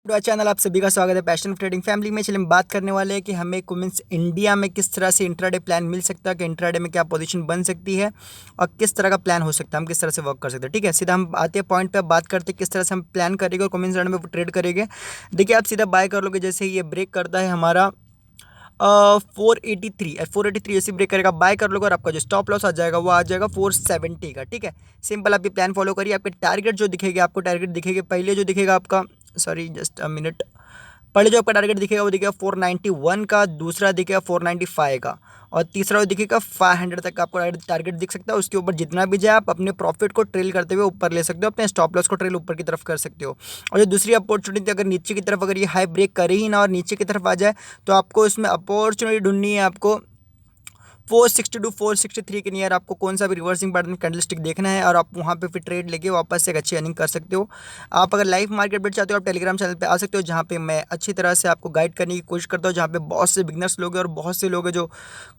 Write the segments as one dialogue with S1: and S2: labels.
S1: To channel आप सभी का स्वागत है पैशन ऑफ ट्रेडिंग फैमिली में। चलिए हम बात करने वाले हैं कि हमें कुमिंस इंडिया में किस तरह से इंट्राडे प्लान मिल सकता है, कि इंट्राडे में क्या पोजीशन बन सकती है और किस तरह का प्लान हो सकता है, हम किस तरह से वर्क कर सकते हैं। ठीक है, सीधा हम आते हैं पॉइंट पे, बात करते हैं किस तरह से हम प्लान करेंगे और कुमिंस इंडिया में ट्रेड करेंगे। देखिए, आप सीधा बाय कर लोगे, जैसे ये ब्रेक करता है हमारा 483 ऐसी ब्रेक करेगा, बाय कर लोगे और आपका जो स्टॉप लॉस आ जाएगा वो आ जाएगा 470 का। ठीक है, सिंपल आप ये प्लान फॉलो करिए। आपके टारगेट जो दिखेगा, आपको टारगेट दिखेगा पहले जो दिखेगा आपका, सॉरी जस्ट अ मिनट, पहले जो आपका टारगेट दिखेगा वो दिखेगा 491 का, दूसरा दिखेगा 495 का और तीसरा जो दिखेगा 500 तक का आपको टारगेट दिख सकता है। उसके ऊपर जितना भी जाए आप अपने प्रॉफिट को ट्रेल करते हुए ऊपर ले सकते हो, अपने स्टॉप लॉस को ट्रेल ऊपर की तरफ कर सकते हो। और जो दूसरी अपॉर्चुनिटी, अगर नीचे की तरफ अगर ये हाई ब्रेक करे ही ना और नीचे की तरफ आ जाए तो आपको इसमें अपॉर्चुनिटी ढूंढनी है। आपको 462 463 के नियर आपको कौन सा भी रिवर्सिंग पैटर्न कैंडलस्टिक देखना है और आप वहाँ पे फिर ट्रेड लेके वापस से एक अच्छी अर्निंग कर सकते हो। आप अगर लाइव मार्केट बैठ चाहते हो, आप टेलीग्राम चैनल पे आ सकते हो, जहाँ पे मैं अच्छी तरह से आपको गाइड करने की कोशिश करता हूँ, जहाँ पे बहुत से बिगनर्स लोग हैं और बहुत से लोग हैं जो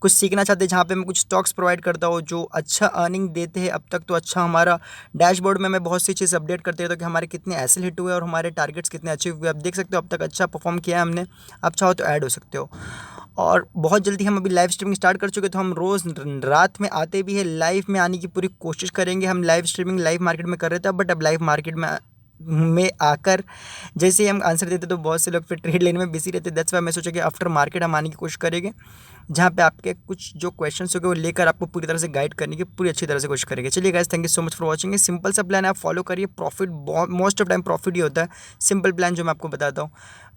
S1: कुछ सीखना चाहते हैं, जहाँ पे मैं कुछ स्टॉक्स प्रोवाइड करता हूँ जो अच्छा अर्निंग देते हैं। अब तक तो अच्छा हमारा डैशबोर्ड में मैं बहुत सी चीज़ अपडेट करते रहता हूँ कि हमारे कितने ऐसे हिट हुए और हमारे टारगेट्स कितने अचीव हुए। आप देख सकते हो अब तक अच्छा परफॉर्म किया है हमने, आप चाहो तो ऐड हो सकते हो। और बहुत जल्दी हम अभी लाइव स्ट्रीमिंग स्टार्ट कर चुके, तो हम रोज़ रात में आते भी है, लाइव में आने की पूरी कोशिश करेंगे। हम लाइव स्ट्रीमिंग लाइव मार्केट में कर रहे थे, बट अब लाइव मार्केट में आकर जैसे ही हम आंसर देते तो बहुत से लोग फिर ट्रेड लेने में बिजी रहते। दैट्स वाई मैं सोचा कि आफ्टर मार्केट हम आने की कोशिश करेंगे, जहाँ पे आपके कुछ जो क्वेश्चंस होंगे वो लेकर आपको पूरी तरह से गाइड करने की पूरी अच्छी तरह से कोशिश करेंगे। चलिए guys, thank you so much for watching. Simple सा प्लान है, आप फॉलो करिए, profit most of time profit ही होता है। सिंपल प्लान जो मैं आपको बताता हूँ,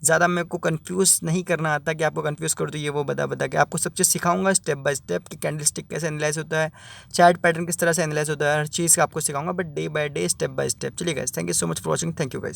S1: ज़्यादा मेरे को कंफ्यूज नहीं करना आता कि आपको कंफ्यूज कर दो ये वो बता के आपको सब चीज़ सिखाऊंगा स्टेप बाय स्टेप कि कैंडल स्टिक कैसे एनालाइज होता है, चार्ट पैटर्न किस तरह से एनालाइज होता है, हर चीज़ का आपको सिखाऊंगा, but day by day step by step. चलिए guys, thank you so much for watching. Thank you guys.